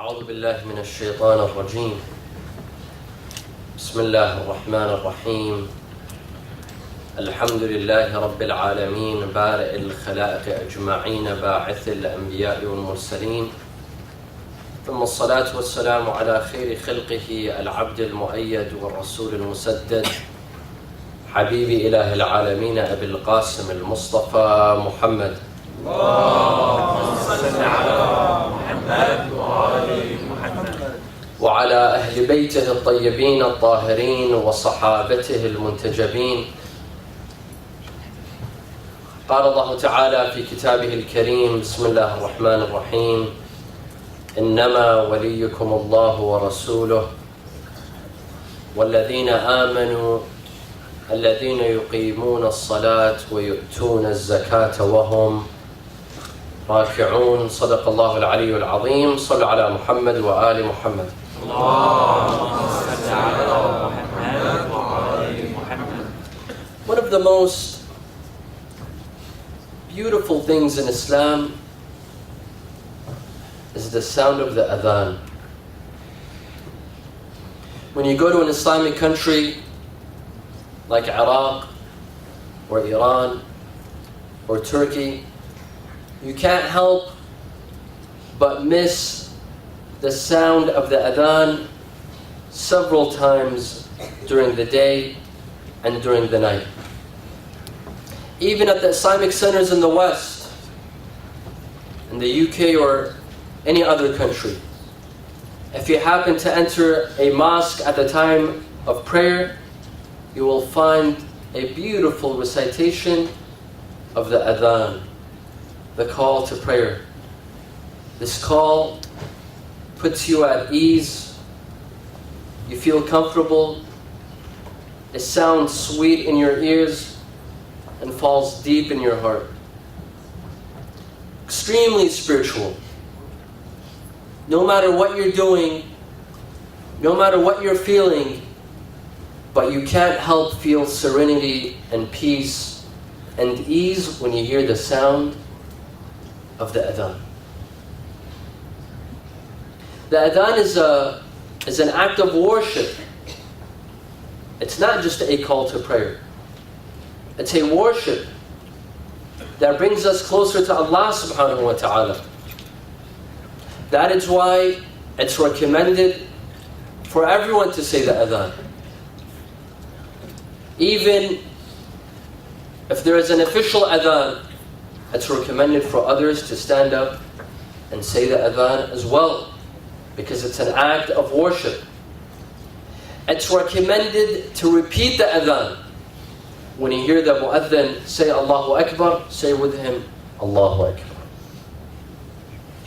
أعوذ بالله من الشيطان الرجيم. بسم الله الرحمن الرحيم. الحمد لله رب العالمين بارئ الخلائق أجمعين باعث الأنبياء والمرسلين، ثم الصلاة والسلام على خير خلقه العبد المؤيد والرسول المسدد حبيب إله العالمين أبي القاسم المصطفى محمد. اللهم صل على محمد وآل محمد وعلى أهل بيته الطيبين الطاهرين وصحابته المنتجبين. قال الله تعالى في كتابه الكريم: بسم الله الرحمن الرحيم. إنما وليكم الله ورسوله والذين آمنوا الذين يقيمون الصلاة ويؤتون الزكاة وهم راكعون. صدق الله العلي العظيم. صلوا على محمد وآل محمد. One of the most beautiful things in Islam is the sound of the Adhan. When you go to an Islamic country like Iraq or Iran or Turkey, you can't help but miss the sound of the Adhan several times during the day and during the night. Even at the Islamic centers in the West, in the UK or any other country, if you happen to enter a mosque at the time of prayer, you will find a beautiful recitation of the Adhan, the call to prayer. This call puts you at ease. You feel comfortable. It sounds sweet in your ears and falls deep in your heart. Extremely spiritual. No matter what you're doing, no matter what you're feeling, but you can't help feel serenity and peace and ease when you hear the sound of the Adhan. The Adhan is an act of worship. It's not just a call to prayer. It's a worship that brings us closer to Allah subhanahu wa ta'ala. That is why it's recommended for everyone to say the Adhan. Even if there is an official Adhan, it's recommended for others to stand up and say the Adhan as well, because it's an act of worship. It's recommended to repeat the Adhan. When you hear the Mu'adhan say Allahu Akbar, say with him Allahu Akbar.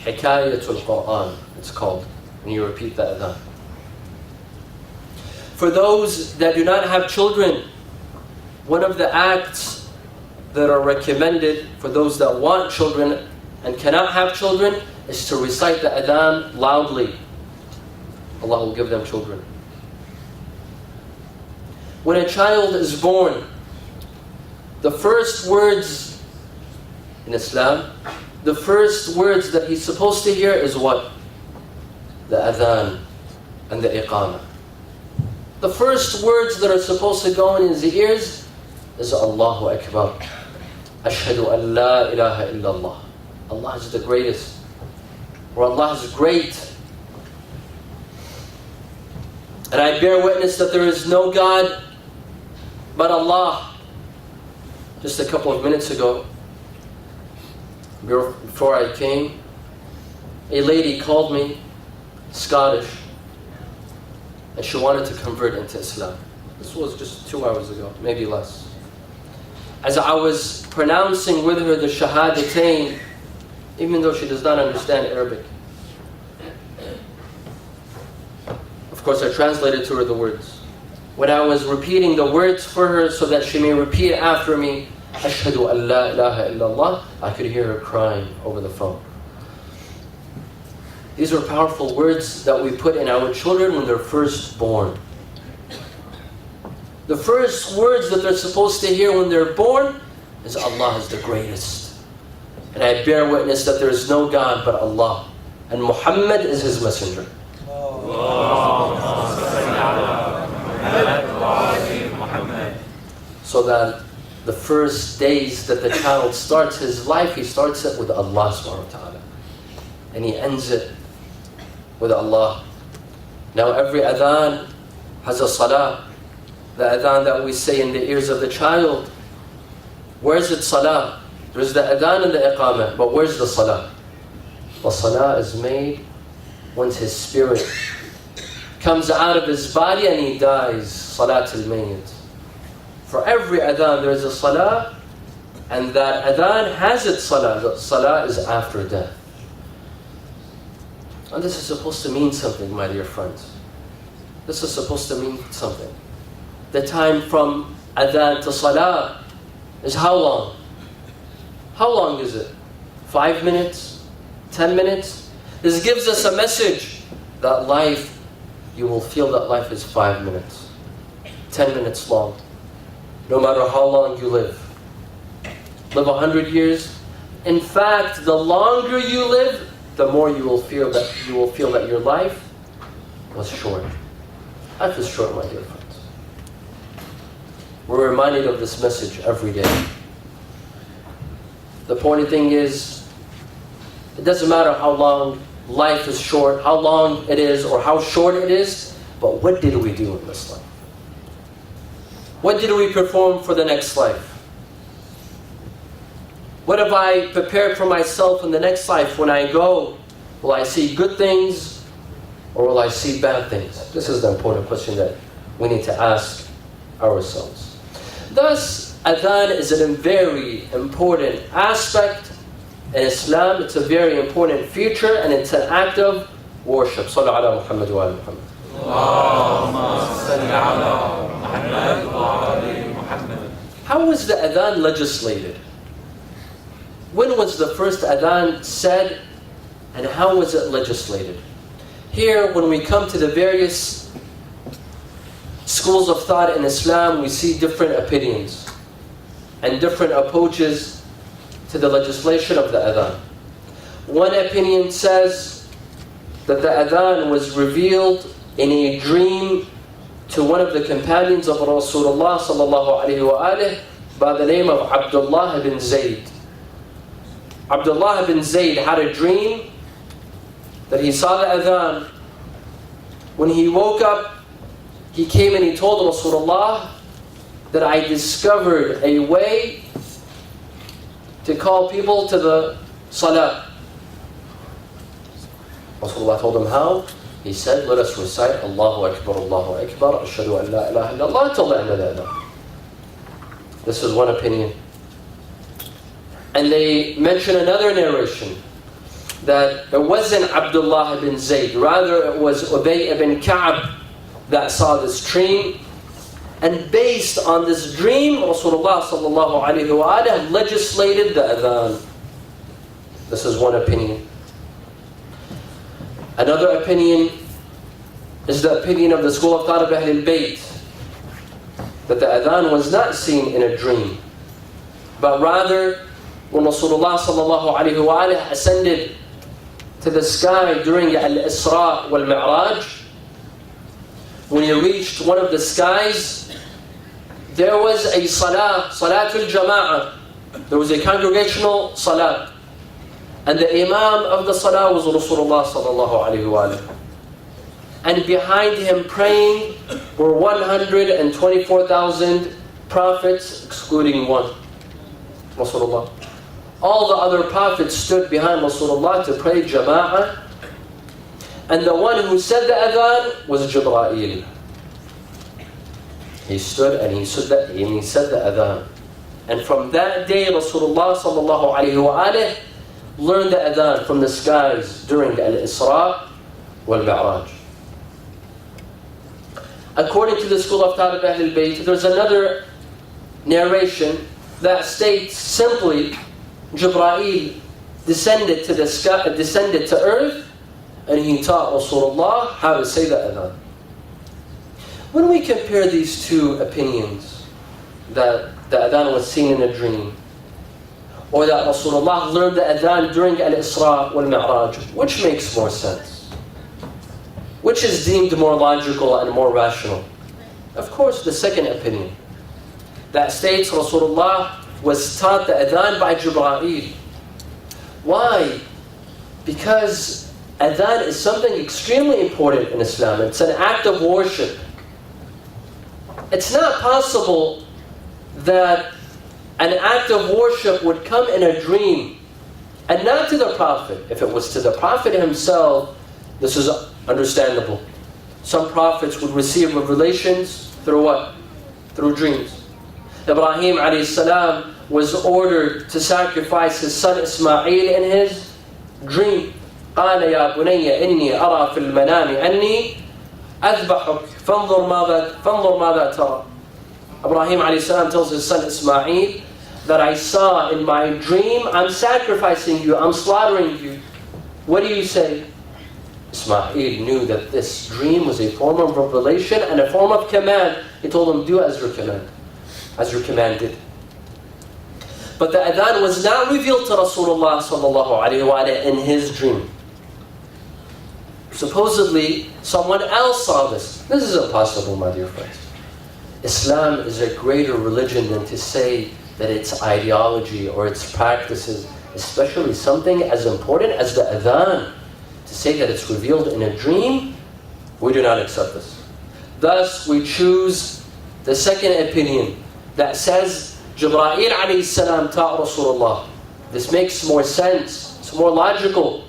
Hikayatul Quran, it's called, when you repeat the Adhan. For those that do not have children, one of the acts that are recommended for those that want children and cannot have children is to recite the Adhan loudly. Allah will give them children. When a child is born, the first words in Islam, the first words that he's supposed to hear is what? The Adhan and the Iqamah. The first words that are supposed to go in his ears is Allahu Akbar. Ashhadu an la ilaha illallah. Allah is the greatest. Or Allah is great. And I bear witness that there is no God but Allah. Just a couple of minutes ago, before I came, a lady called me, Scottish, and she wanted to convert into Islam. This was just 2 hours ago, maybe less. As I was pronouncing with her the Shahadatain, even though she does not understand Arabic, of course I translated to her the words. When I was repeating the words for her so that she may repeat after me, Ashhadu an la ilaha illallah, I could hear her crying over the phone. These are powerful words that we put in our children when they're first born. The first words that they're supposed to hear when they're born is Allah is the greatest. And I bear witness that there is no God but Allah. and Muhammad is his messenger. So that the first days that the child starts his life, he starts it with Allah subhanahu wa ta'ala. And he ends it with Allah. Now every adhan has a salah. The adhan that we say in the ears of the child, where's its salah? There's the adhan and the iqamah, but where's the salah? The salah is made once his spirit comes out of his body and he dies. Salat al-mayyit. For every adhan there is a salah, and that adhan has its salah. The salah is after death. And this is supposed to mean something, my dear friends. This is supposed to mean something. The time from adhan to salah is how long? How long is it? 5 minutes? 10 minutes? This gives us a message that life, you will feel that life is 5 minutes, 10 minutes long. No matter how long you live. Live 100 years. In fact, the longer you live, the more you will feel that your life was short. Life is short, my dear friends. We're reminded of this message every day. The important thing is, it doesn't matter how long life is short, how long it is, or how short it is, but what did we do in this life? What did we perform for the next life? What have I prepared for myself in the next life? When I go, will I see good things or will I see bad things? This is the important question that we need to ask ourselves. Thus, adhan is a very important aspect in Islam. It's a very important feature and it's an act of worship. Sallu ala Muhammad wa ala Muhammad. How was the adhan legislated? When was the first adhan said and how was it legislated? Here, when we come to the various schools of thought in Islam, we see different opinions and different approaches to the legislation of the adhan. One opinion says that the adhan was revealed in a dream to one of the companions of Rasulullah sallallahu alaihi wasallam by the name of Abdullah ibn Zayd. Abdullah ibn Zayd had a dream that he saw the adhan. When he woke up, he came and he told Rasulullah that I discovered a way to call people to the salah. Rasulullah told him how. He said, let us recite Allahu Akbar, Allahu Akbar, Ashhadu an la ilaha illallah, till the end of the adhan. This is one opinion. And they mention another narration that it wasn't Abdullah ibn Zayd, rather it was Ubay ibn Ka'b that saw this dream. And based on this dream, Rasulullah sallallahu alaihi wa sallam legislated the adhan. This is one opinion. Another opinion is the opinion of the school of thought of Ahlul Bayt, that the adhan was not seen in a dream, but rather when Rasulullah sallallahu alaihi wa sallam ascended to the sky during Al-Isra wal-Mi'raj, when he reached one of the skies, there was a salah, salatul jama'ah. There was a congregational salah. And the Imam of the salah was Rasulullah sallallahu alaihi wa sallam. And behind him praying were 124,000 prophets, excluding one, Rasulullah. All the other prophets stood behind Rasulullah to pray jama'ah. And the one who said the adhan was Jibreel. He stood and he said the adhan. And from that day, Rasulullah sallallahu alaihi wa sallam learned the adhan from the skies during Al-Isra wal-Mi'raj. According to the school of thought of Ahlul Bayt, there's another narration that states simply Jibreel descended to the sky, descended to earth, and he taught Rasulullah how to say the adhan. When we compare these two opinions, that the adhan was seen in a dream, or that Rasulullah learned the adhan during al-Isra wal-Mi'raj? Which makes more sense? Which is deemed more logical and more rational? Of course, the second opinion. That states Rasulullah was taught the adhan by Jibreel. Why? Because adhan is something extremely important in Islam. It's an act of worship. It's not possible that an act of worship would come in a dream, and not to the Prophet. If it was to the Prophet himself, this is understandable. Some prophets would receive revelations through what? Through dreams. Ibrahim alayhi salam was ordered to sacrifice his son Ismail in his dream. قال يا بني إني أرى في المنام أني أذبحك فانظر ماذا ترى. Ibrahim alayhi salam tells his son Ismail that I saw in my dream, I'm sacrificing you, I'm slaughtering you. What do you say? Ismail knew that this dream was a form of revelation and a form of command. He told him, do as you're commanded. But the adhan was not revealed to Rasulullah sallallahu alaihi wasallam in his dream. Supposedly, someone else saw this. This is impossible, my dear friends. Islam is a greater religion than to say that its ideology or its practices, especially something as important as the adhan, to say that it's revealed in a dream, we do not accept this. Thus, we choose the second opinion that says Jibreel alayhi salam taught Rasulullah. This makes more sense, it's more logical.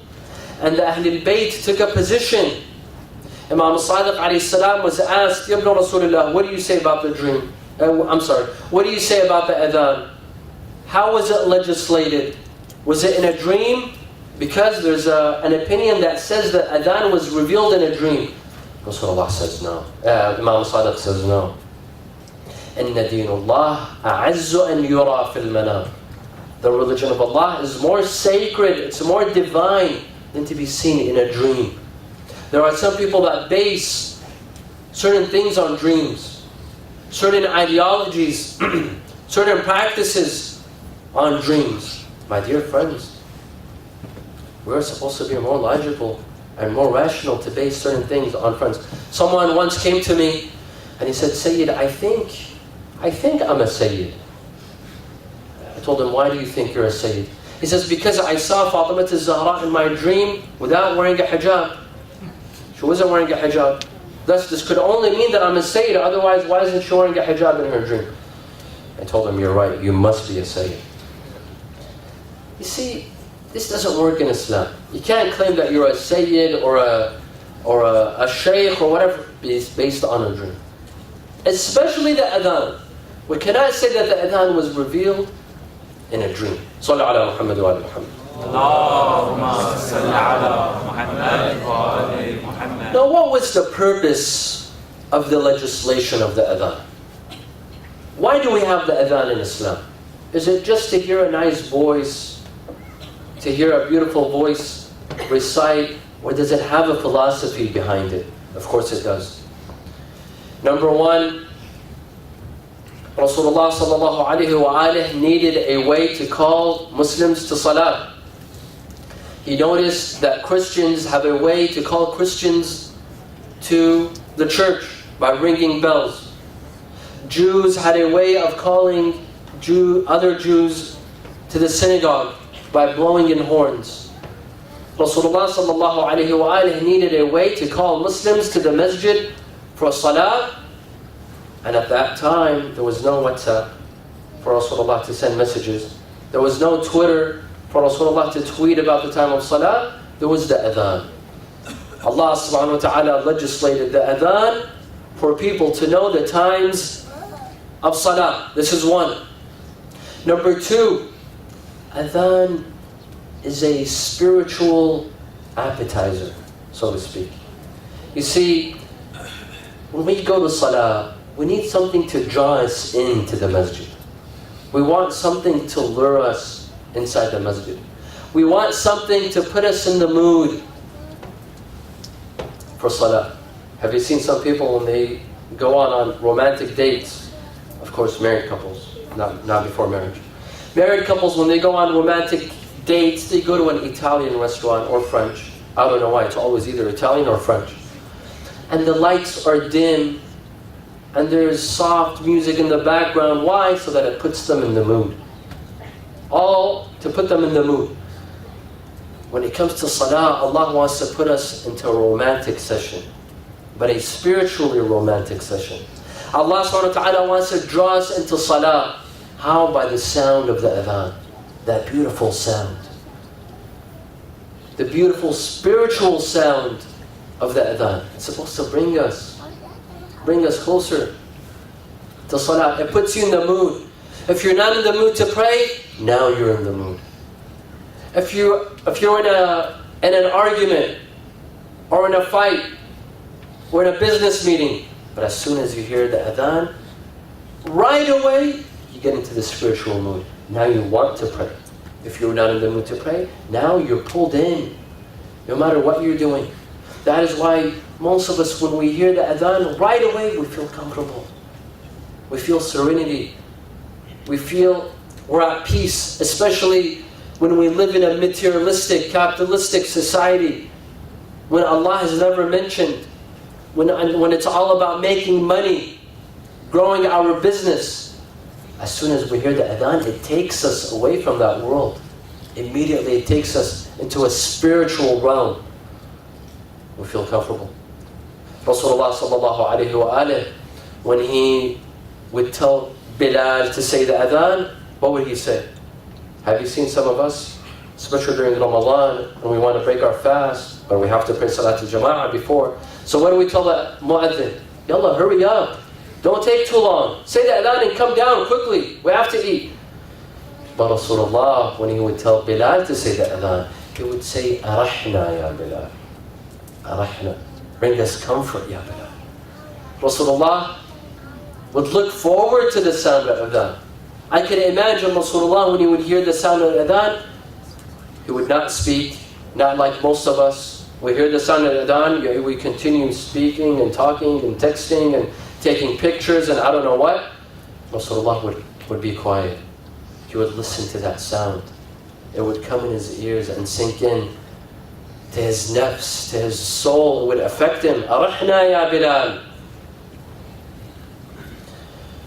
And the Ahlul Bayt took a position. Imam Sadiq alayhi salam was asked, Ibn Rasulullah, what do you say about the dream? What do you say about the adhan? How was it legislated? Was it in a dream? Because there's an opinion that says that adhan was revealed in a dream. Rasulullah says no. Imam Sadiq says no. Inna deenullah a'azzu an yura fil manam. The religion of Allah is more sacred, it's more divine than to be seen in a dream. There are some people that base certain things on dreams, certain ideologies, certain practices on dreams. My dear friends, we're supposed to be more logical and more rational to base certain things on friends. Someone once came to me and he said, Sayyid, I think I'm a Sayyid. I told him, why do you think you're a Sayyid? He says, because I saw Fatima al-Zahra in my dream without wearing a hijab. She wasn't wearing a hijab. Thus, this could only mean that I'm a Sayyid, otherwise why isn't she wearing a hijab in her dream? I told him, you're right, you must be a Sayyid. You see, this doesn't work in Islam. You can't claim that you're a Sayyid or a Shaykh or whatever based on a dream. Especially the adhan. We cannot say that the adhan was revealed in a dream. Sallu ala Muhammad wa ala Muhammad. Allahumma salli ala Muhammad wa ala Muhammad. Now, what was the purpose of the legislation of the adhan? Why do we have the adhan in Islam? Is it just to hear a nice voice, to hear a beautiful voice recite, or does it have a philosophy behind it? Of course it does. Number one, Rasulullah sallallahu alaihi wasallam needed a way to call Muslims to salah. He noticed that Christians have a way to call Christians to the church by ringing bells. Jews had a way of calling other Jews to the synagogue by blowing in horns. Rasulullah sallallahu alaihi wasallam needed a way to call Muslims to the masjid for salah. And at that time, there was no WhatsApp for Rasulullah to send messages. There was no Twitter for Rasulullah to tweet about the time of salah. There was the adhan. Allah subhanahu wa ta'ala legislated the adhan for people to know the times of salah. This is one. Number two, adhan is a spiritual appetizer, so to speak. You see, when we go to salah, we need something to draw us into the masjid. We want something to lure us inside the masjid. We want something to put us in the mood for salah. Have you seen some people when they go on romantic dates? Of course, married couples, not before marriage. Married couples, when they go on romantic dates, they go to an Italian restaurant or French. I don't know why, it's always either Italian or French. And the lights are dim, and there's soft music in the background. Why? So that it puts them in the mood. All to put them in the mood. When it comes to salah, Allah wants to put us into a romantic session, but a spiritually romantic session. Allah subhanahu wa ta'ala wants to draw us into salah. How? By the sound of the adhan. That beautiful sound. The beautiful spiritual sound of the adhan. It's supposed to bring us closer to salah. It puts you in the mood. If you're not in the mood to pray, now you're in the mood. If you're in an argument, or in a fight, or in a business meeting, but as soon as you hear the adhan, right away you get into the spiritual mood. Now you want to pray. If you're not in the mood to pray, now you're pulled in, no matter what you're doing. That is why most of us, when we hear the adhan, right away we feel comfortable. We feel serenity. We feel we're at peace, especially when we live in a materialistic, capitalistic society, when Allah has never mentioned, when it's all about making money, growing our business. As soon as we hear the adhan, it takes us away from that world. Immediately it takes us into a spiritual realm. We feel comfortable. Rasulullah sallallahu alayhi wa alayhi, when he would tell Bilal to say the adhan, what would he say? Have you seen some of us, especially during Ramadan, when we want to break our fast, or we have to pray Salat al-Jama'ah before? So what do we tell the mu'adhin? Yalla, hurry up. Don't take too long. Say the adhan and come down quickly. We have to eat. But Rasulullah, when he would tell Bilal to say the adhan, he would say, Arahna ya Bilal. Arahna. Bring us comfort, ya Bilal. Rasulullah would look forward to the sound of adhan. I can imagine Rasulullah, when he would hear the sound of adhan, he would not speak, not like most of us. We hear the sound of adhan, we continue speaking and talking and texting and taking pictures and I don't know what. Rasulullah would be quiet. He would listen to that sound. It would come in his ears and sink in to his nafs, to his soul. It would affect him. Arahna ya Bilal.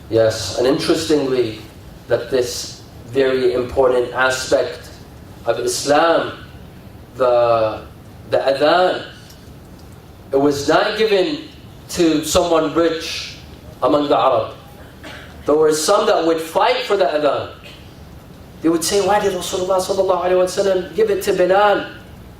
Yes, and interestingly, that this very important aspect of Islam, the adhan, it was not given to someone rich among the Arab. There were some that would fight for the adhan. They would say, why did Rasulullah sallallahu alaihi wasallam give it to Bilal?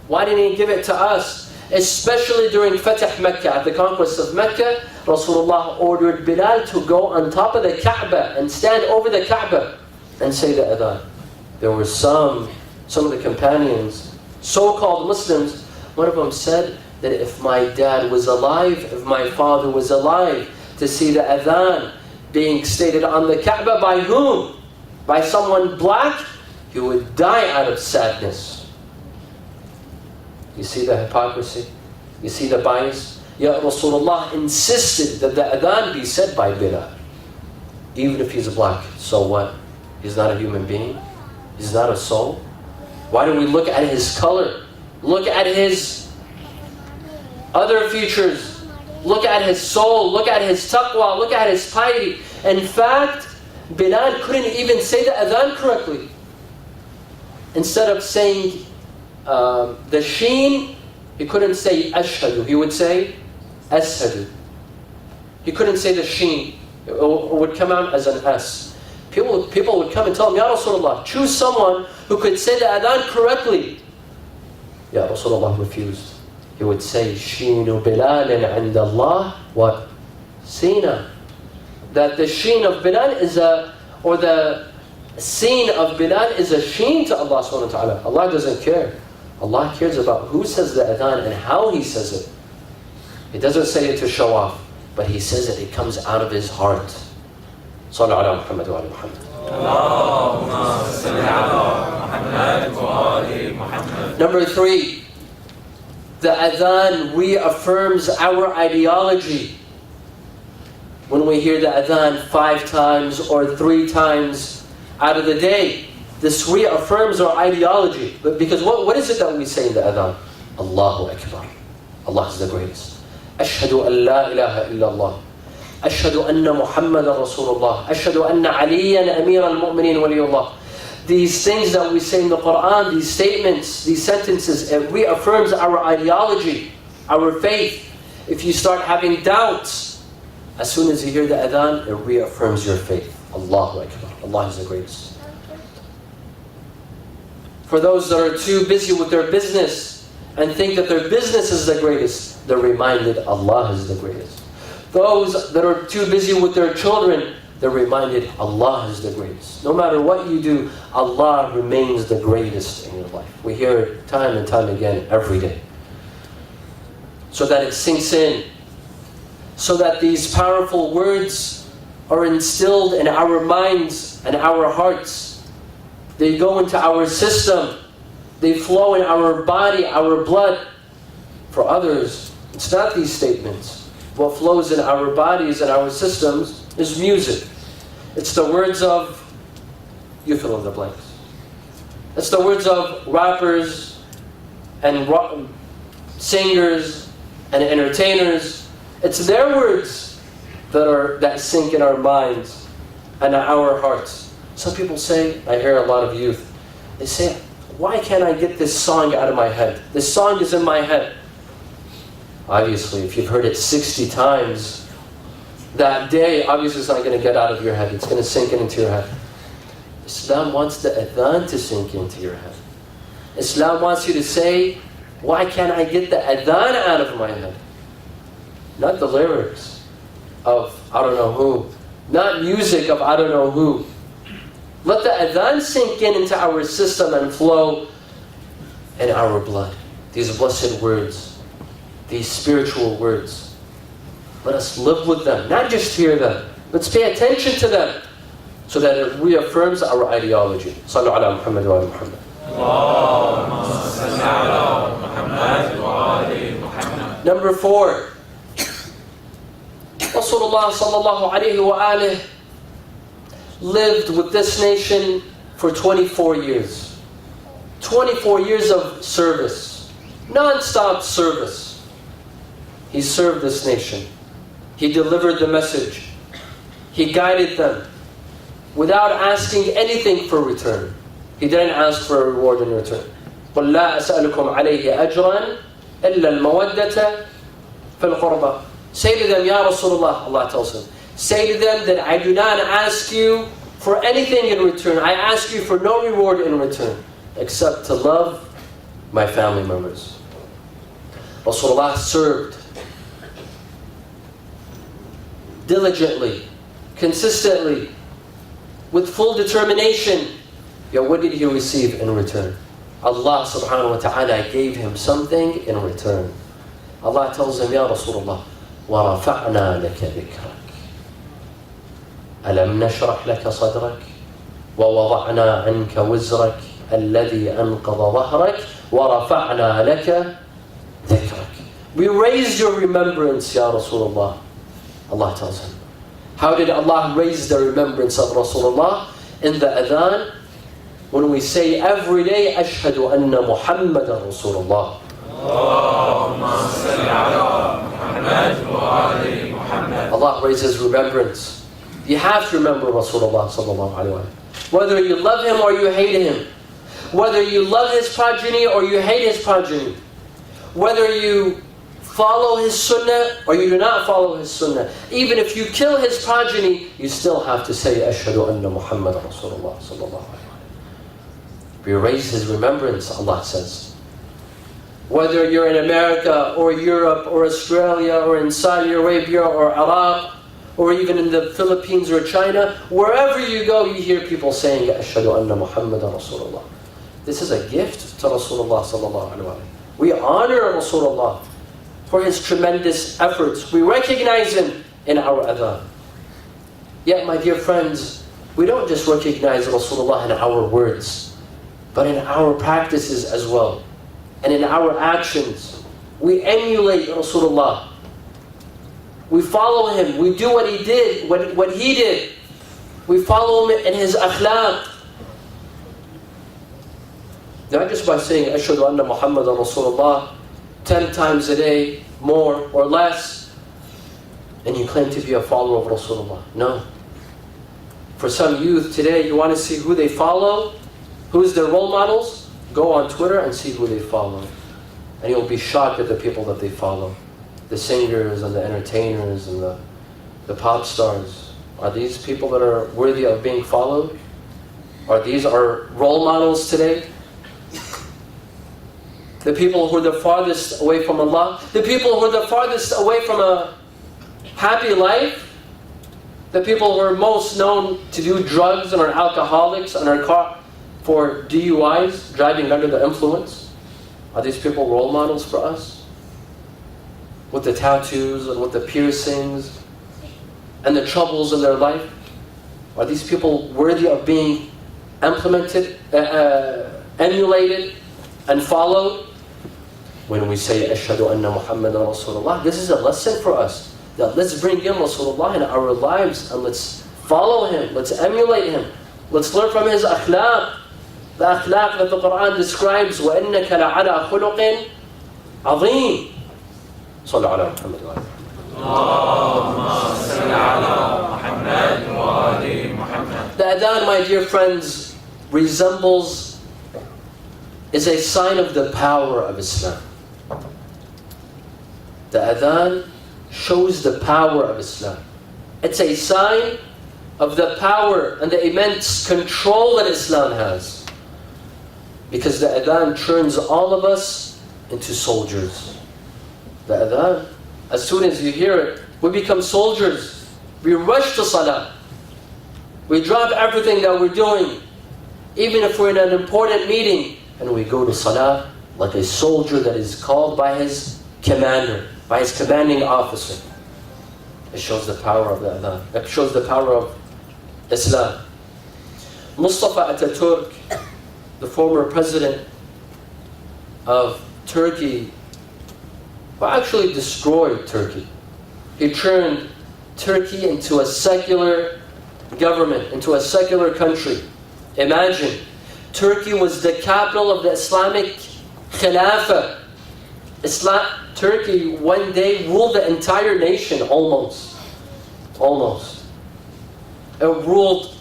Why didn't he give it to us? Especially during Fatah Mecca, at the conquest of Mecca, Rasulullah ordered Bilal to go on top of the Kaaba and stand over the Kaaba and say the adhan. There were some of the companions, so-called Muslims, one of them said that if my dad was alive, if my father was alive, to see the adhan being stated on the Kaaba, by whom? By someone black, he would die out of sadness. You see the hypocrisy? You see the bias? Yet Rasulullah insisted that the adhan be said by Bilal. Even if he's black, so what? He's not a human being. He's not a soul. Why do we look at his color? Look at his other features. Look at his soul. Look at his taqwa. Look at his piety. In fact, Bilal couldn't even say the adhan correctly. Instead of saying the sheen, he couldn't say ashhadu. He would say ashhadu. He couldn't say the sheen. It would come out as an S. People would come and tell him, Ya Rasulullah, choose someone who could say the adhan correctly. Ya Rasulullah refused. He would say, Sheenu Bilalin and Allah, what? Sina. That the sheen of Bilal is or the scene of Bilal is a sheen to Allah subhanahu wa ta'ala. Allah doesn't care. Allah cares about who says the adhan and how he says it. He doesn't say it to show off, but he says it, it comes out of his heart. Sallu ala Muhammad wa ala Muhammad. Allahumma salli ala Muhammad wa ala Muhammad. Number 3, the adhan reaffirms our ideology. When we hear the adhan 5 times or 3 times out of the day, This reaffirms our ideology. But because what is it that we say in the Adhan? Allahu Akbar. Allah is the greatest. Ashhadu an la ilaha illallah. Ashhadu anna Muhammadan Rasulullah. Ashhadu anna Aliyan Amir al-Mu'mineen Waliyullah. These things that we say in the Quran, these statements, these sentences, it reaffirms our ideology, our faith. If you start having doubts, as soon as you hear the Adhan, it reaffirms your faith. Allahu Akbar. Allah is the greatest. For those that are too busy with their business and think that their business is the greatest, they're reminded Allah is the greatest. Those that are too busy with their children, they're reminded Allah is the greatest. No matter what you do, Allah remains the greatest in your life. We hear it time and time again, every day. So that it sinks in. So that these powerful words are instilled in our minds and our hearts. They go into our system. They flow in our body, our blood. For others, it's not these statements. What flows in our bodies and our systems is music. It's the words of, you fill in the blanks. It's the words of rappers and singers and entertainers. It's their words that sink in our minds and our hearts. Some people say, I hear a lot of youth, they say, why can't I get this song out of my head? This song is in my head. Obviously, if you've heard it 60 times that day, obviously it's not going to get out of your head. It's going to sink into your head. Islam wants the Adhan to sink into your head. Islam wants you to say, why can't I get the Adhan out of my head? Not the lyrics of I don't know who. Not music of I don't know who. Let the Adhan sink into our system and flow in our blood. These blessed words. These spiritual words. Let us live with them, not just hear them. Let's pay attention to them so that it reaffirms our ideology. Sallu ala Muhammad wa ala Muhammad. Number 4. Rasulullah sallallahu alayhi wa alihi lived with this nation for 24 years. 24 years of service. Non-stop service. He served this nation. He delivered the message. He guided them without asking anything for return. He didn't ask for a reward in return. قُلْ لَا أَسْأَلُكُمْ عَلَيْهِ أَجْرًا إِلَّا الْمَوَدَّةَ فِي الْقُرْبَى. Say to them, Ya Rasulullah, Allah tells him, say to them that I do not ask you for anything in return. I ask you for no reward in return, except to love my family members. Rasulullah served diligently, consistently, with full determination. Yet what did he receive in return? Allah subhanahu wa ta'ala gave him something in return. Allah tells him, Ya Rasulullah, وَرَفَعْنَا لَكَ ذِكْرَكَ أَلَمْ نَشْرَحْ لَكَ صَدْرَكَ وَوَضَعْنَا عَنْكَ وِزْرَكَ الَّذِي أَنْقَضَ ظَهْرَكَ وَرَفَعْنَا لَكَ ذِكْرَكَ. We raised your remembrance, Ya Rasulullah. Allah tells him. How did Allah raise the remembrance of Rasulullah? In the Adhan, when we say every day, Ashhadu anna Muhammadan Rasulullah. Allah raises remembrance. You have to remember Rasulullah sallallahu alaihi wasallam. Whether you love him or you hate him. Whether you love his progeny or you hate his progeny. Whether you follow his sunnah or you do not follow his sunnah. Even if you kill his progeny, you still have to say, Ashhadu anna Muhammadan Rasulullah sallallahu alaihi wasallam. We raise his remembrance, Allah says. Whether you're in America or Europe or Australia or in Saudi Arabia or Iraq or even in the Philippines or China, wherever you go, you hear people saying, Ashhadu anna Muhammadan Rasulullah. This is a gift to Rasulullah sallallahu alaihi wasallam. We honor Rasulullah for his tremendous efforts. We recognize him in our adhan. Yet, my dear friends, we don't just recognize Rasulullah in our words, but in our practices as well. And in our actions. We emulate Rasulullah. We follow him. We do what he did, what he did. We follow him in his akhlaq. Not just by saying Ashhadu anna Muhammadan Rasulullah 10 times a day, more or less, and you claim to be a follower of Rasulullah. No. For some youth today, you want to see who they follow, who's their role models? Go on Twitter and see who they follow. And you'll be shocked at the people that they follow. The singers and the entertainers and the pop stars. Are these people that are worthy of being followed? Are these our role models today? The people who are the farthest away from Allah? The people who are the farthest away from a happy life? The people who are most known to do drugs and are alcoholics and are caught for DUIs, driving under the influence? Are these people role models for us? With the tattoos and with the piercings and the troubles in their life? Are these people worthy of being implemented, emulated, and followed? When we say Ashhadu anna Muhammadan Rasulullah, this is a lesson for us. That let's bring in Rasulullah in our lives and let's follow him, let's emulate him, let's learn from his akhlaq. The akhlaq that the Quran describes, وَإِنَّكَ لَعَلَىٰ خُلُقٍ عَظِيمٍ. صلوا على محمد وآله. اللهم صل على محمد وآل محمد. The Adhan, my dear friends, is a sign of the power of Islam. The Adhan shows the power of Islam. It's a sign of the power and the immense control that Islam has. Because the Adhan turns all of us into soldiers. The Adhan, as soon as you hear it, we become soldiers. We rush to Salah. We drop everything that we're doing, even if we're in an important meeting, and we go to Salah like a soldier that is called by his commander, by his commanding officer. It shows the power of the Adhan. It shows the power of Islam. Mustafa Ataturk, the former president of Turkey, who actually destroyed Turkey. He turned Turkey into a secular government, into a secular country. Imagine, Turkey was the capital of the Islamic Khilafah. Turkey one day ruled the entire nation, almost. It ruled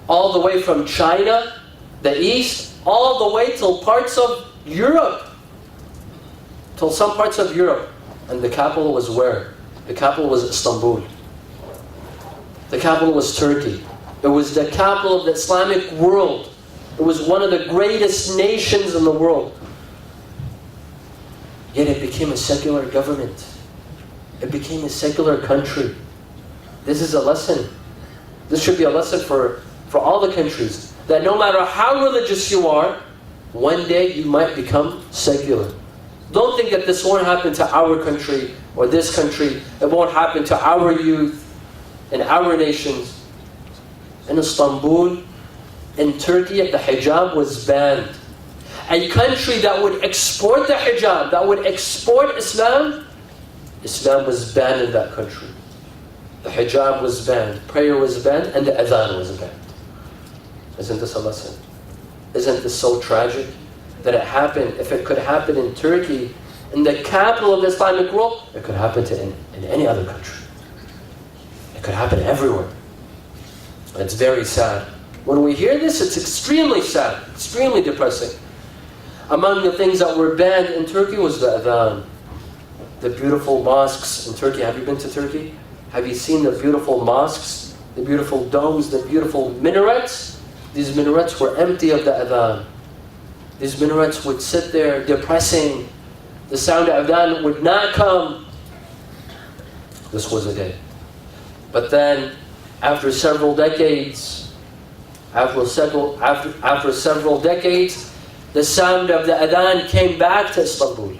all the way from China, the east, all the way till parts of Europe. Till some parts of Europe. And the capital was where? The capital was Istanbul. The capital was Turkey. It was the capital of the Islamic world. It was one of the greatest nations in the world. Yet it became a secular government. It became a secular country. This is a lesson. This should be a lesson for all the countries. That no matter how religious you are, one day you might become secular. Don't think that this won't happen to our country or this country. It won't happen to our youth in our nations. In Istanbul, in Turkey, the hijab was banned. A country that would export the hijab, that would export Islam, Islam was banned in that country. The hijab was banned, prayer was banned, and the adhan was banned. Isn't this a lesson? Isn't this so tragic? That it happened, if it could happen in Turkey, in the capital of the Islamic world, it could happen in any other country. It could happen everywhere. It's very sad. When we hear this, it's extremely sad, extremely depressing. Among the things that were banned in Turkey was the adhan. The beautiful mosques in Turkey. Have you been to Turkey? Have you seen the beautiful mosques? The beautiful domes, the beautiful minarets? These minarets were empty of the adhan. These minarets would sit there depressing. The sound of adhan would not come. This was a day. But then, after several decades, the sound of the adhan came back to Istanbul.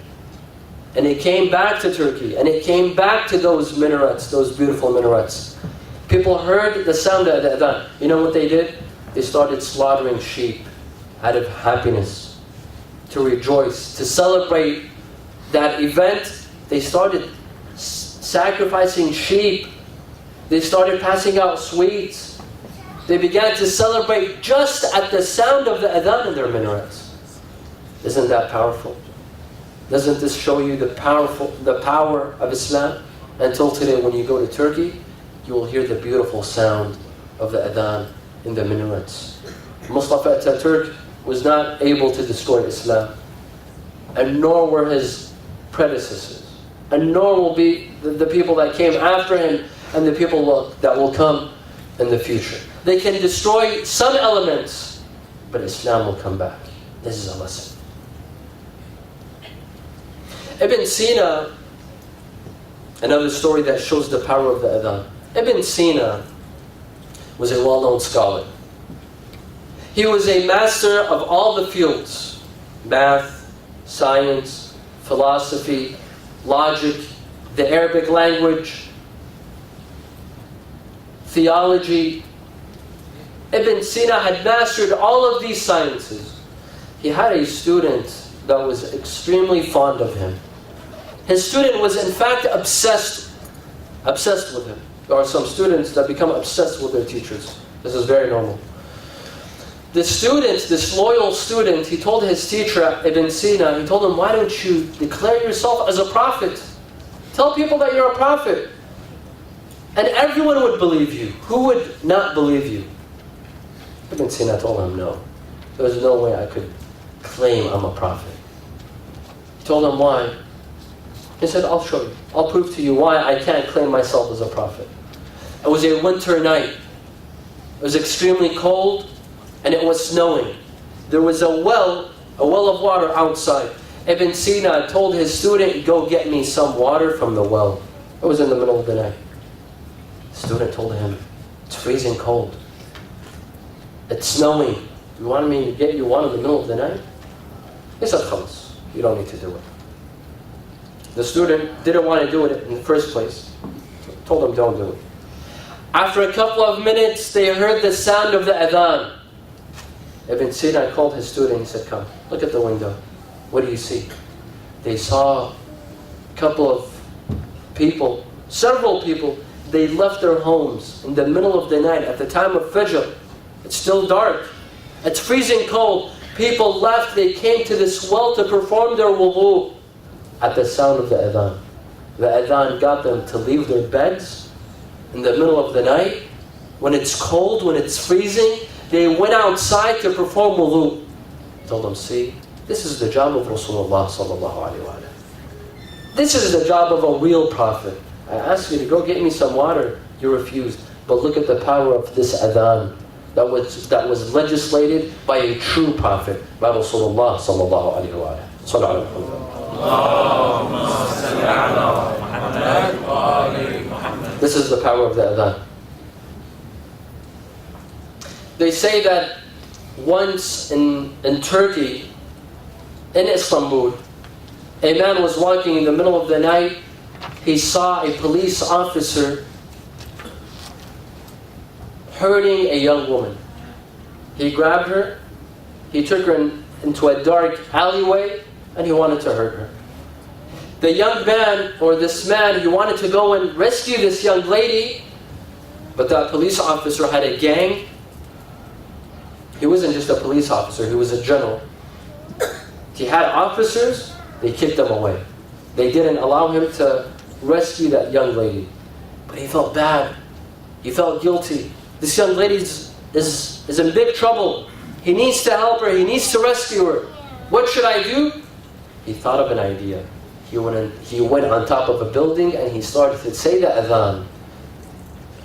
And it came back to Turkey. And it came back to those minarets, those beautiful minarets. People heard the sound of the adhan. You know what they did? They started slaughtering sheep out of happiness, to rejoice, to celebrate that event. They started sacrificing sheep. They started passing out sweets. They began to celebrate just at the sound of the adhan in their minarets. Isn't that powerful? Doesn't this show you the power of Islam? Until today, when you go to Turkey, you will hear the beautiful sound of the Adhan in the minarets. Mustafa Ataturk was not able to destroy Islam, and nor were his predecessors, and nor will be the people that came after him and the people that will come in the future. They can destroy some elements, but Islam will come back. This is a lesson. Ibn Sina, another story that shows the power of the Adhan. Ibn Sina was a well-known scholar. He was a master of all the fields: math, science, philosophy, logic, the Arabic language, theology. Ibn Sina had mastered all of these sciences. He had a student that was extremely fond of him. His student was in fact obsessed with him. There are some students that become obsessed with their teachers. This is very normal. The student, this loyal student, he told his teacher, Ibn Sina, he told him, why don't you declare yourself as a prophet? Tell people that you're a prophet. And everyone would believe you. Who would not believe you? Ibn Sina told him, no. There's no way I could claim I'm a prophet. He told him, why? He said, I'll show you. I'll prove to you why I can't claim myself as a prophet. It was a winter night. It was extremely cold, and it was snowing. There was a well of water outside. Ibn Sina told his student, go get me some water from the well. It was in the middle of the night. The student told him, it's freezing cold. It's snowing. You want me to get you water in the middle of the night? He said, khalas, you don't need to do it. The student didn't want to do it in the first place. So told him, don't do it. After a couple of minutes, they heard the sound of the Adhan. Ibn Sina called his student and said, come, look at the window. What do you see? They saw a couple of people, several people. They left their homes in the middle of the night at the time of Fajr. It's still dark. It's freezing cold. People left. They came to this well to perform their wudu at the sound of the Adhan. The Adhan got them to leave their beds in the middle of the night. When it's cold, when it's freezing, they went outside to perform wudu. Told them, see, this is the job of Rasulullah sallallahu alaihi wasallam. This is the job of a real prophet. I asked you to go get me some water. You refused. But look at the power of this Adhan that was legislated by a true prophet, by Rasulullah sallallahu alaihi wasallam. Sallallahu alaihi wasallam. This is the power of the Adhan. They say that once in Turkey, in Istanbul, a man was walking in the middle of the night. He saw a police officer hurting a young woman. He grabbed her, he took her into a dark alleyway, and he wanted to hurt her. The young man, or this man, he wanted to go and rescue this young lady, but that police officer had a gang. He wasn't just a police officer, he was a general. He had officers, they kicked him away. They didn't allow him to rescue that young lady. But he felt bad. He felt guilty. This young lady is in big trouble. He needs to help her. He needs to rescue her. What should I do? He thought of an idea. He went on top of a building and he started to say the Adhan.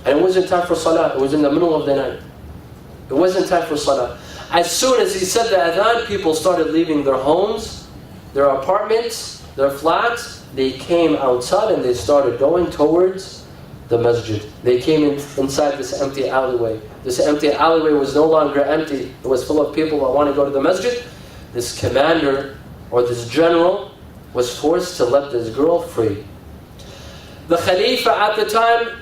And it wasn't time for Salah. It was in the middle of the night. It wasn't time for Salah. As soon as he said the Adhan, people started leaving their homes, their apartments, their flats. They came outside and they started going towards the masjid. They came inside this empty alleyway. This empty alleyway was no longer empty. It was full of people that want to go to the masjid. This commander or this general was forced to let this girl free. The Khalifa at the time,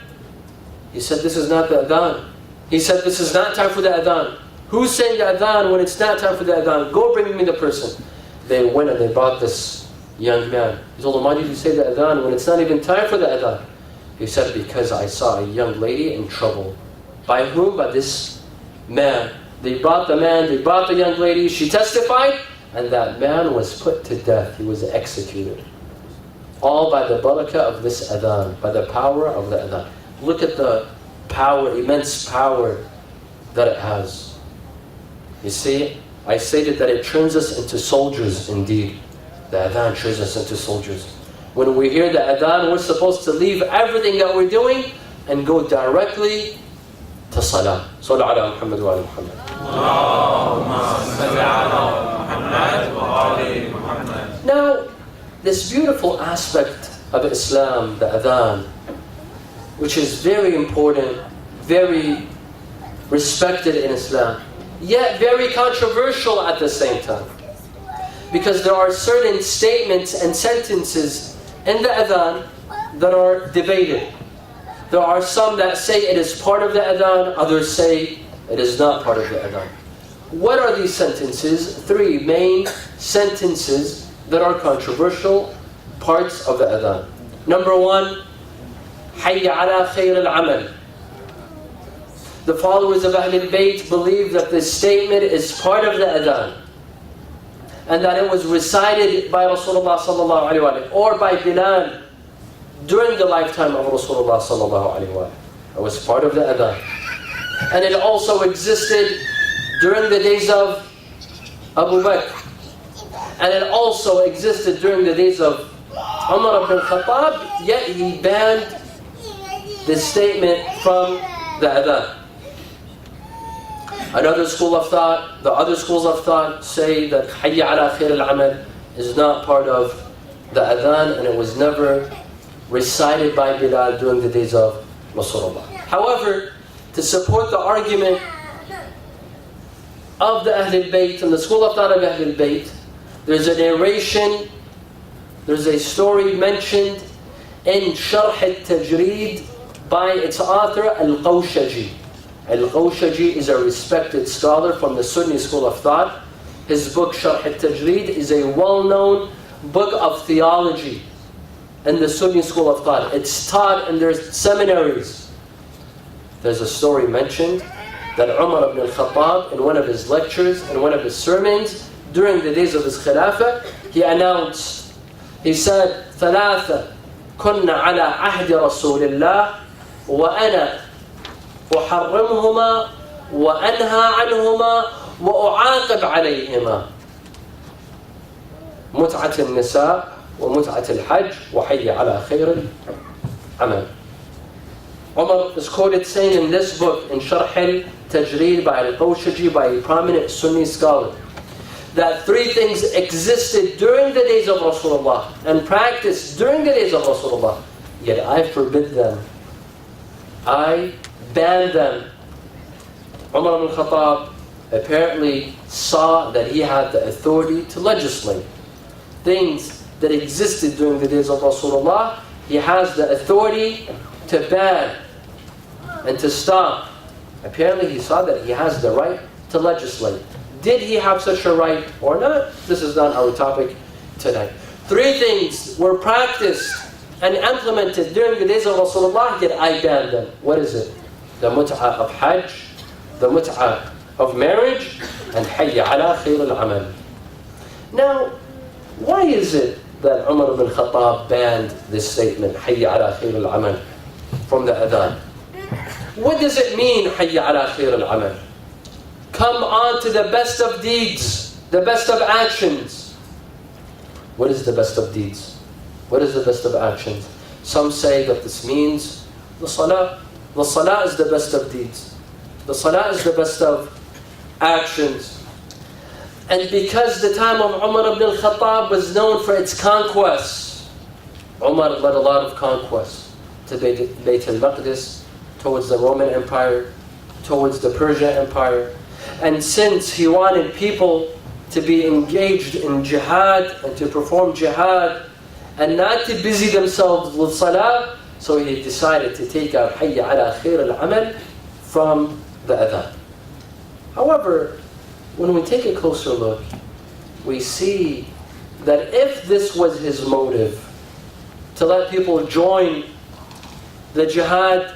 he said, this is not the Adhan. He said, this is not time for the Adhan. Who's saying the Adhan when it's not time for the Adhan? Go bring me the person. They went and they brought this young man. He told him, why did you say the Adhan when it's not even time for the Adhan? He said, because I saw a young lady in trouble. By whom? By this man. They brought the man, they brought the young lady. She testified, And that man was put to death. He was executed. All by the barakah of this adhan, by the power of the adhan. Look at the power, immense power that it has. You see, I stated that it turns us into soldiers indeed. The adhan turns us into soldiers. When we hear the adhan, we're supposed to leave everything that we're doing and go directly to salah. Sallu ala Muhammad wa ala Muhammad. Now, this beautiful aspect of Islam, the adhan, which is very important, very respected in Islam, yet very controversial at the same time. Because there are certain statements and sentences in the adhan that are debated. There are some that say it is part of the adhan, others say it is not part of the adhan. What are these sentences? 3 main sentences that are controversial parts of the adhan. Number 1, Hayya ala khayr al-amal. The followers of Ahlul Bayt believe that this statement is part of the adhan, and that it was recited by Rasulullah sallallahu alaihi wasallam or by Bilal during the lifetime of Rasulullah sallallahu alaihi wasallam. It was part of the adhan, and it also existed during the days of Abu Bakr, and it also existed during the days of Umar ibn Khattab. Yet he banned this statement from the adhan. Another school of thought, the other schools of thought say that Hayya ala khair al-amal is not part of the adhan, and it was never recited by Bilal during the days of Rasulullah. However, to support the argument of the Ahlul Bayt and the school of thought of Ahlul Bayt, there's a narration, there's a story mentioned in Sharh al-Tajreed by its author Al-Qawshaji. Al-Qawshaji is a respected scholar from the Sunni school of thought. His book Sharh al-Tajreed is a well-known book of theology in the Sunni school of thought. It's taught in their seminaries. There's a story mentioned that Umar ibn al-Khattab, in one of his lectures, in one of his sermons, during the days of his khilafah, he announced, he said, ثلاثة كنا على عهد رسول الله وأنا أحرمهما وأنهى عنهما وأعاقب عليهما متعة النساء ومتعة الحج وحي على خير العمل. Umar is quoted saying in this book, in Sharh al-Tajreed by Al-Qawshaji, by a prominent Sunni scholar, that 3 things existed during the days of Rasulullah and practiced during the days of Rasulullah, yet I forbid them. I ban them. Umar ibn Khattab apparently saw that he had the authority to legislate things that existed during the days of Rasulullah. He has the authority to ban and to stop. Apparently he saw that he has the right to legislate. Did he have such a right or not? This is not our topic tonight. 3 things were practiced and implemented during the days of Rasulullah, yet I banned them. What is it? The mut'ah of hajj, the mut'ah of marriage, and hayya ala khair al-amal. Now, why is it that Umar ibn Khattab banned this statement, hayya ala khair al-amal, from the adhan? What does it mean, hayya ala khair al-amal? Come on to the best of deeds, the best of actions. What is the best of deeds? What is the best of actions? Some say that this means the salah. The salah is the best of deeds. The salah is the best of actions. And because the time of Umar ibn al-Khattab was known for its conquests, Umar led a lot of conquests to Bayt al-Maqdis, towards the Roman Empire, towards the Persian Empire. And since he wanted people to be engaged in jihad and to perform jihad and not to busy themselves with salah, so he decided to take out hayya ala khair al-amal from the adhan. However, when we take a closer look, we see that if this was his motive, to let people join the jihad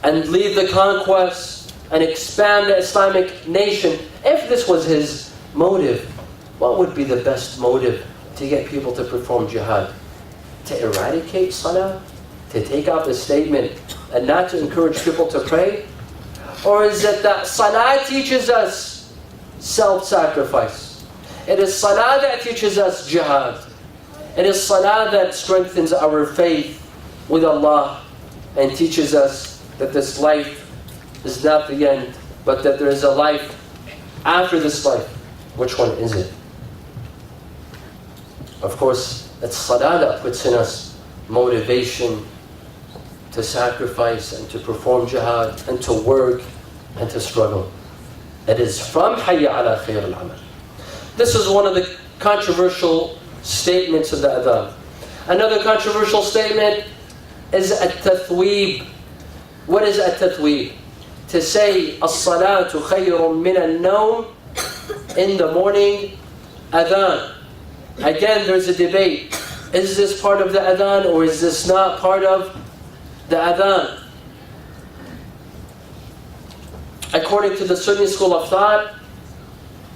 and lead the conquest and expand the Islamic nation, if this was his motive, what would be the best motive to get people to perform jihad? To eradicate salah? To take out the statement and not to encourage people to pray? Or is it that salah teaches us self-sacrifice? It is salah that teaches us jihad. It is salah that strengthens our faith with Allah and teaches us that this life is not the end, but that there is a life after this life. Which one is it? Of course, it's salah that puts in us motivation to sacrifice and to perform jihad and to work and to struggle. It is from Hayya ala khair al-amal. This is one of the controversial statements of the Adhan. Another controversial statement is at-tathweeb. What is at-tathweeb? To say as-salatu khayrun min al-nawm in the morning Adhan. Again, there's a debate. Is this part of the Adhan or is this not part of the Adhan? According to the Sunni school of thought,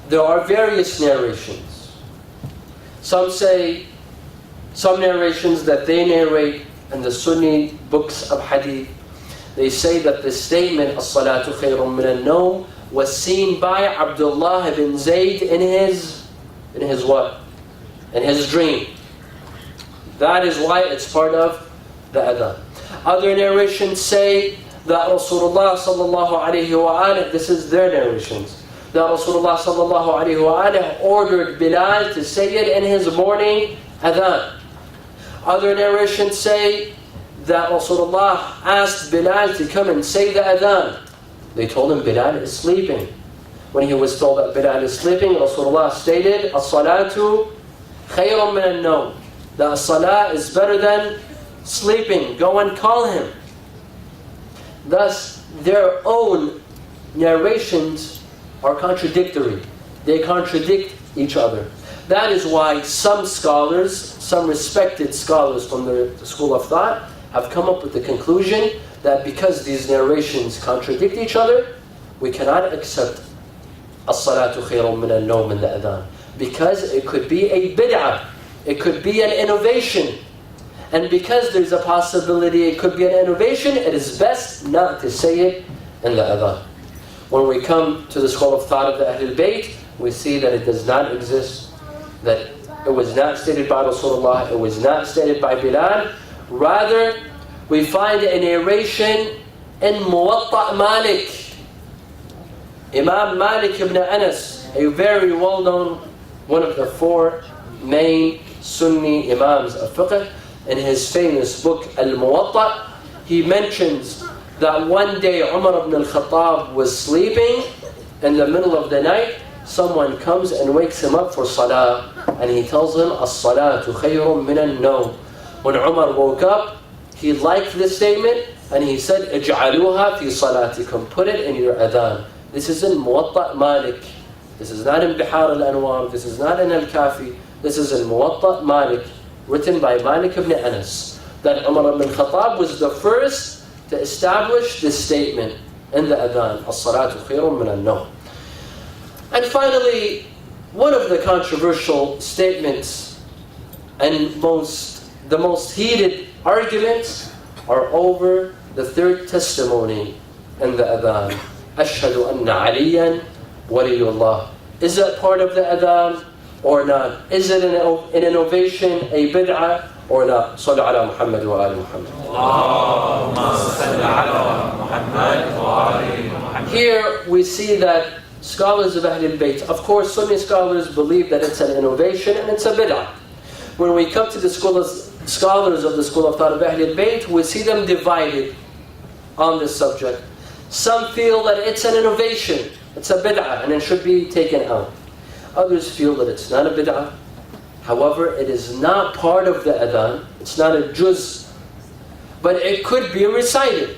there are various narrations. Some narrations that they narrate in the Sunni books of hadith, they say that the statement as-salatu khayrun min al-nawm was seen by Abdullah ibn Zayd in his what? In his dream. That is why it's part of the Adhan. Other narrations say that Rasulullah sallallahu alayhi wa alihi, this is their narrations, that Rasulullah sallallahu alayhi wa alihi ordered Bilal to say it in his morning Adhan. Other narrations say that Rasulullah asked Bilal to come and say the Adhan. They told him Bilal is sleeping. When he was told that Bilal is sleeping, Rasulullah stated, as-salatu khayrun min al-nawm. That salah is better than sleeping. Go and call him. Thus, their own narrations are contradictory. They contradict each other. That is why some scholars, some respected scholars from the school of thought, have come up with the conclusion that because these narrations contradict each other, we cannot accept as-salatu khayrun min al-nawm in the Adhan. Because it could be a bid'ah. It could be an innovation. And because there's a possibility it could be an innovation, it is best not to say it in the Adhan. When we come to the school of thought of the Ahlul Bayt, we see that it does not exist, that it was not stated by Rasulullah, it was not stated by Bilal. Rather, we find a narration in Muwatta Malik. Imam Malik ibn Anas, a very well-known, one of the four main Sunni Imams of fiqh, in his famous book Al-Muwatta, he mentions that one day Umar ibn al-Khattab was sleeping in the middle of the night. Someone comes and wakes him up for salah, and he tells him, as-salatu khayrun min al-nawm. When Umar woke up, he liked this statement, and he said, ij'aluha fi salatikum. Put it in your adhan. This is in Muwatta Malik. This is not in Bihar al-Anwar. This is not in Al-Kafi. This is in Muwatta Malik, written by Malik ibn Anas. That Umar ibn Khattab was the first to establish this statement in the adhan, as-salatu khayrun min al-nawm. And finally, one of the controversial statements and the most heated arguments are over the third testimony in the adhan. Ashhadu anna aliyan waliyullah. Is that part of the adhan or not? Is it an innovation, a bid'ah or not? Sallu ala Muhammad wa ali Muhammad. Allahumma salli ala Muhammad wa ali Muhammad. Here we see that scholars of Ahlul Bayt, of course Sunni scholars believe that it's an innovation and it's a bid'ah. When we come to the scholars of the school of thought of Ahlul Bayt, we see them divided on this subject. Some feel that it's an innovation, it's a bid'ah, and it should be taken out. Others feel that it's not a bid'ah. However, it is not part of the adhan, it's not a juz, but it could be recited.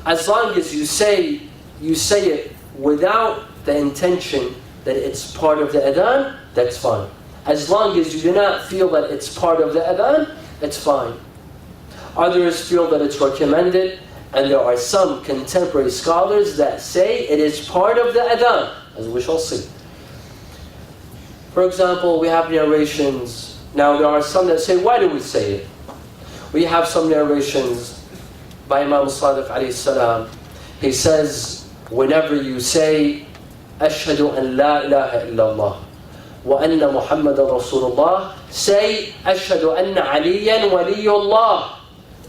As long as you say it without the intention that it's part of the adhan, that's fine. As long as you do not feel that it's part of the adhan, it's fine. Others feel that it's recommended, and there are some contemporary scholars that say it is part of the adhan, as we shall see. For example, we have narrations. Now there are some that say, why do we say it? We have some narrations by Imam Sadiq alayhi salam. He says, whenever you say, Ashhadu an la ilaha illallah wa anna Muhammadan Rasulullah, say, Ashhadu anna Aliyan waliyullah.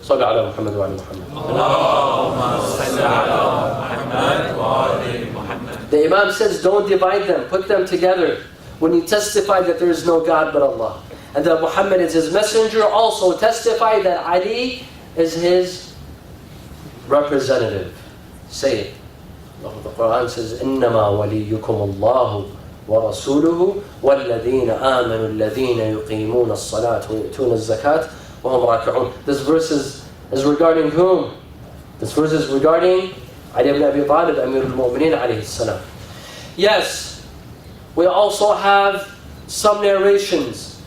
صلى على محمد وعلى محمد. اللهم صل على محمد وعلى محمد. The Imam says, don't divide them, put them together. When you testify that there is no God but Allah, and that Muhammad is his messenger, also testify that Ali is his representative. Say it. The Quran says, إنما وليكم الله ورسوله والذين آمنوا الذين يقيمون الصلاة ويؤتون الزكاة وهم راكعون. This verse is regarding whom? This verse is regarding Ali ibn Abi Talib, Amir al-Mu'mineen alayhi salam. Yes, we also have some narrations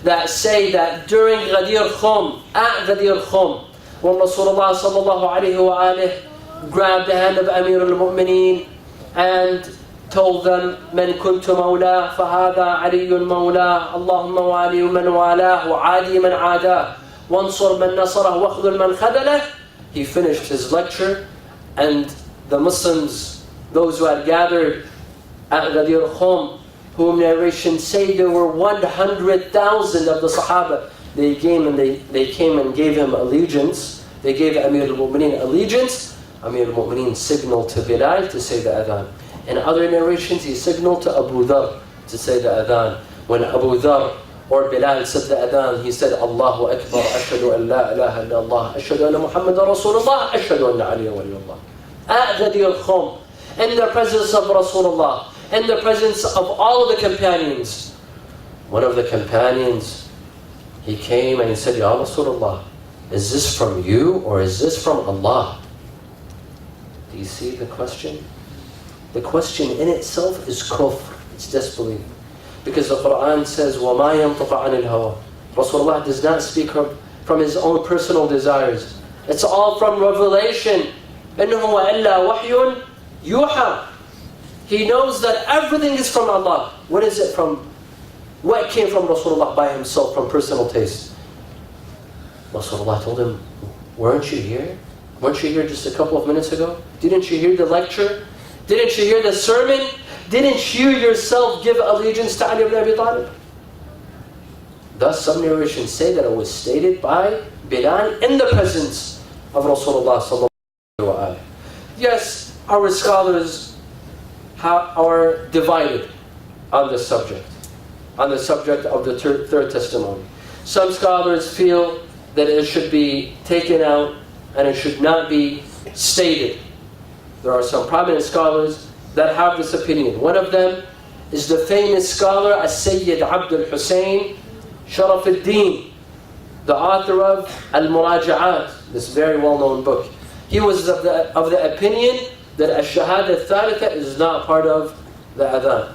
that say that during Ghadir Khum, at Ghadir Khum, when Rasulullah sallallahu alayhi wa alayhi grabbed the hand of Amir al-Mu'mineen and told them, من كنت مولاه فهذا علي مولاه اللهم والي من والاه وعادي من عاداه وانصر من نصره واخذل من خذله. He finished his lecture, and the Muslims, those who had gathered at Ghadir Khum, whom narrations say there were 100,000 of the Sahaba, they came and gave him allegiance. They gave Amir al-Mu'mineen allegiance. Amir al-Mu'mineen signaled to Bilal to say the Adhan. In other narrations, he signaled to Abu Dhar to say the Adhan. When Abu Dhar or Bilal said the Adhan, he said, Allahu Akbar, Ashhadu an la ilaha illallah, Ashhadu anna Muhammadan Rasulullah, Ashhadu anna Aliyan waliyullah. At Ghadir Khum, in the presence of Rasulullah, in the presence of all of the companions, one of the companions, he came and he said, Ya Rasulullah, is this from you or is this from Allah? Do you see the question? The question in itself is kufr, it's disbelief. Because the Quran says, وَمَا يَنطُقَ عَنِ الْهَوَىٰ. Rasulullah does not speak from his own personal desires. It's all from revelation. إِنْ هُوَ إِلَّا وَحْيٌ يُوحَىٰ. He knows that everything is from Allah. What is it from? What came from Rasulullah by himself, from personal taste? Rasulullah told him, weren't you here? Weren't you here just a couple of minutes ago? Didn't you hear the lecture? Didn't you hear the sermon? Didn't you yourself give allegiance to Ali ibn Abi Talib? Thus, some narrations say that it was stated by Bilal in the presence of Rasulullah sallallahu alaihi wasallam. Yes, our scholars are divided on this subject of the third testimony. Some scholars feel that it should be taken out and it should not be stated. There are some prominent scholars that have this opinion. One of them is the famous scholar As-Sayyid Abdul Hossein Sharaf al-Din, the author of Al-Muraja'at, this very well-known book. He was of the opinion that Ash-Shahada al-Thalitha is not part of the Adhan.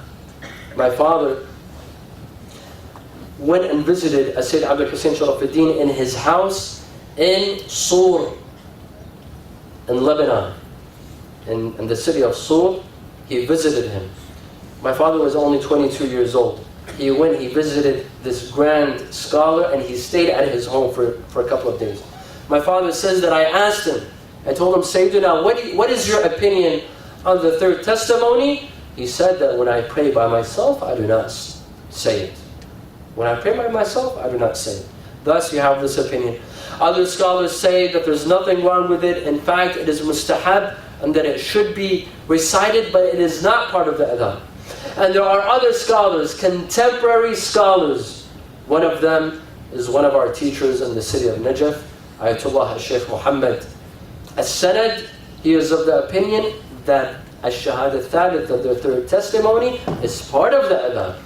My father went and visited As-Sayyid Abdul Hussein Sharaf al-Din in his house in Sur, in Lebanon, in the city of Sur. He visited him. My father was only 22 years old. He visited this grand scholar, and he stayed at his home for a couple of days. My father says that I asked him, I told him, Sayyidina, what is your opinion on the third testimony? He said that when I pray by myself, I do not say it. When I pray by myself, I do not say it. Thus, you have this opinion. Other scholars say that there's nothing wrong with it. In fact, it is mustahab, and that it should be recited, but it is not part of the Adhan. And there are other scholars, contemporary scholars. One of them is one of our teachers in the city of Najaf, Ayatollah Sheikh Muhammad As-Sanad. He is of the opinion that Ash-Shahada Thalith, the third testimony, is part of the Adhan.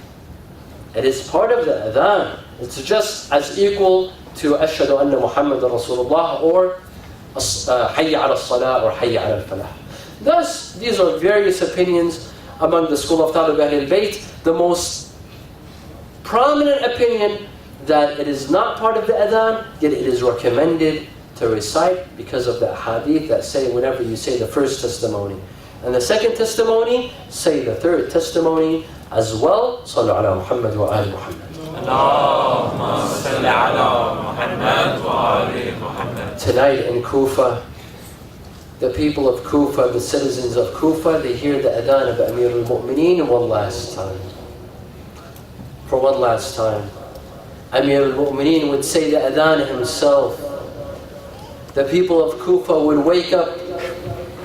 It is part of the Adhan. It's just as equal to Ashhadu anna Muhammadan Rasulullah or Hayya ala Salah or Hayya ala Falah. Thus, these are various opinions among the school of Talib Ahl al-Bayt. The most prominent opinion that it is not part of the Adhan, yet it is recommended to recite because of the hadith that say whenever you say the first testimony and the second testimony, say the third testimony as well. Sallu ala Muhammad wa ali Muhammad. Allahumma salli ala Muhammad wa ali Muhammad. Tonight in Kufa, the people of Kufa, the citizens of Kufa, they hear the Adhan of Amir al-Mu'mineen one last time. For one last time. Amir al-Mu'mineen would say the Adhan himself. The people of Kufa would wake up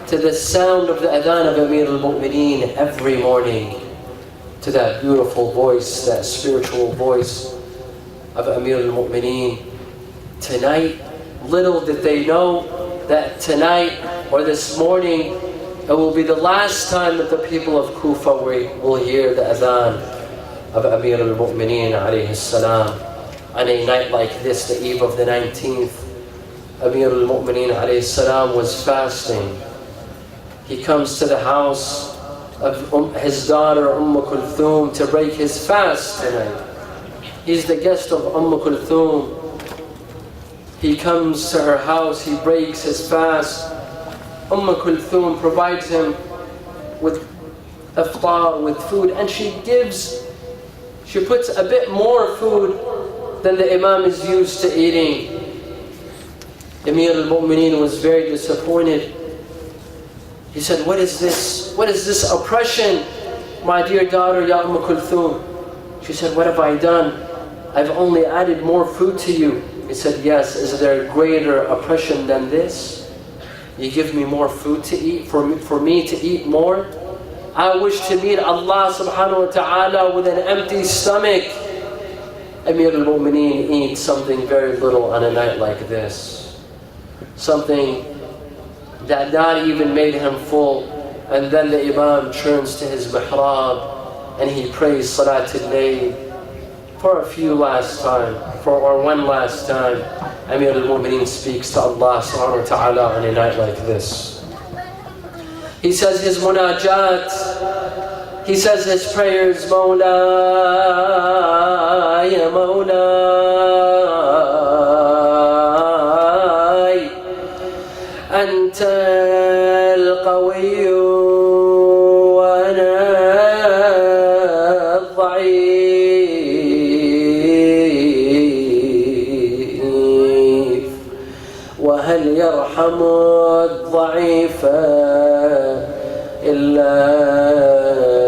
to the sound of the Adhan of Amir al-Mu'mineen every morning. To that beautiful voice, that spiritual voice of Amir al-Mu'mineen. Tonight, little did they know that tonight or this morning, it will be the last time that the people of Kufa will hear the Adhan of Amir al-Mu'mineen alayhi salam. On a night like this, the eve of the 19th, Amir al-Mu'mineen alayhi salam was fasting. He comes to the house of his daughter Kulthum to break his fast tonight. He's the guest of Kulthum. He comes to her house, he breaks his fast. Kulthum provides him with iftar, with food, and she puts a bit more food than the Imam is used to eating. Amir al-Mu'mineen was very disappointed. He said, what is this? What is this oppression, my dear daughter, Ya Kulthum? She said, what have I done? I've only added more food to you. He said, yes, is there greater oppression than this? You give me more food to eat, for me to eat more? I wish to meet Allah subhanahu wa ta'ala with an empty stomach. Amir al-Mu'mineen eats something very little on a night like this. Something that not even made him full. And then the Imam turns to his mihrab and he prays Salatul Layl for one last time. Amir al-Mu'mineen speaks to Allah subhanahu wa ta'ala on a night like this. He says his munajat, he says his prayers, Mawlai, Ya Mawlai, Anta al-Qawiyyu wa ana al-Dha'if, wa hal yarhamu al-Dha'ifa إلا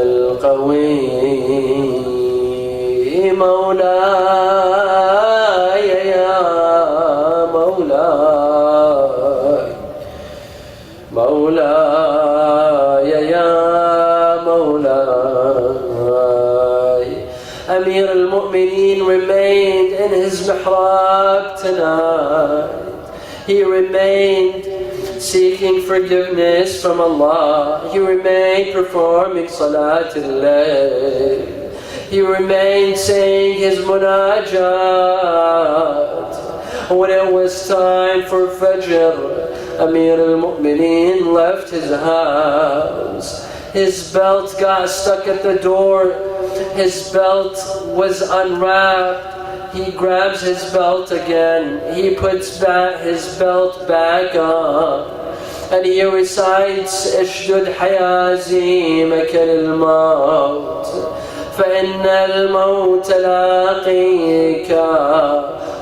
القوي مولاي يا مولاي مولاي يا مولاي. Amir al-Mu'mineen remained in his mihrab tonight. He remained seeking forgiveness from Allah. He remained performing Salatul Layl. He remained saying his munajat. When it was time for Fajr, Amir al-Mu'mineen left his house. His belt got stuck at the door. His belt was unwrapped. He grabs his belt again. He puts his belt back on. And he recites, اشدد حيازيمك للموت فإن الموت لاقيك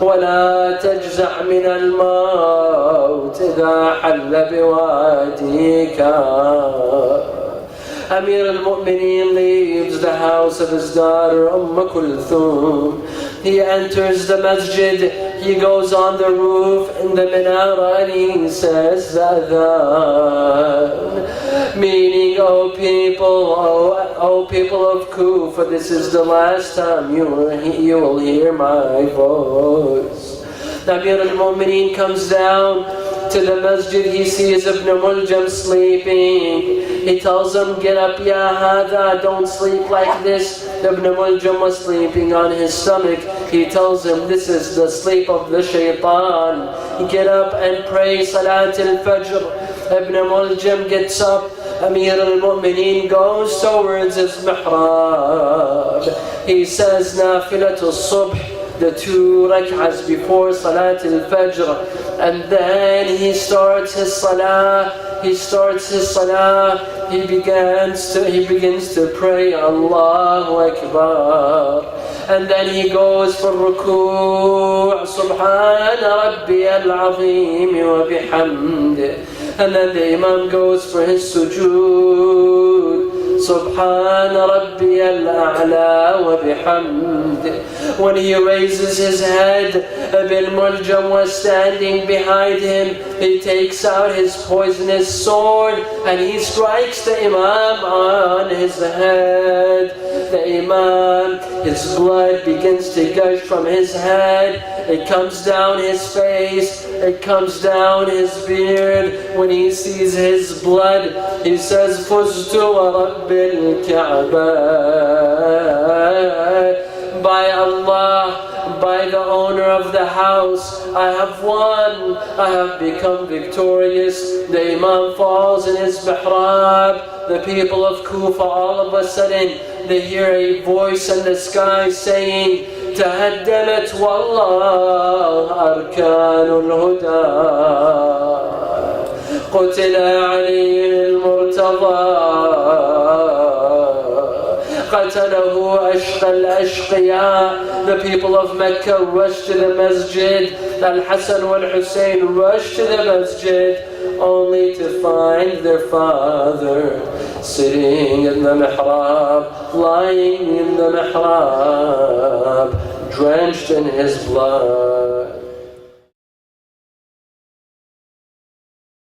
ولا تجزع من الموت إذا حل بواديك. Amir al-Mu'mineen leaves the house of his daughter Kulthum. He enters the masjid, he goes on the roof in the minara and he says Adhan, meaning, O people of Kufa, this is the last time you will hear my voice. Amir al-Mu'mineen comes down to the masjid, he sees Ibn Muljam sleeping. He tells him, get up, ya hada, don't sleep like this. Ibn Muljam was sleeping on his stomach. He tells him, this is the sleep of the shaitan. Get up and pray Salat al-Fajr. Ibn Muljam gets up. Amir al-Mu'mineen goes towards his mihrab. He says, Nafilatul Subh, the 2 rak'ahs before Salat al-Fajr. And then he starts his salah. he starts his salah, he begins to pray Allahu Akbar. And then he goes for ruku', Subhana Rabbiyal Azim wa bihamdih. And then the Imam goes for his sujood, Subhana Rabbiyal A'la wa bihamdih. When he raises his head, Ibn Muljam was standing behind him. He takes out his poisonous sword and he strikes the Imam on his head. The Imam, his blood begins to gush from his head. It comes down his face. It comes down his beard. When he sees his blood, he says, Fuztu wa Rabbil Ka'bah. By Allah, by the owner of the house, I have won, I have become victorious. The Imam falls in his mihrab. The people of Kufa, all of a sudden, they hear a voice in the sky saying, تهدمت والله أركان الهدى قتل علي المرتضى قتله أشقى الأشقياء. The people of Mecca rushed to the masjid. Al-Hassan wal-Hussein rushed to the masjid only to find their father sitting in the mihrab, lying in the mihrab, drenched in his blood.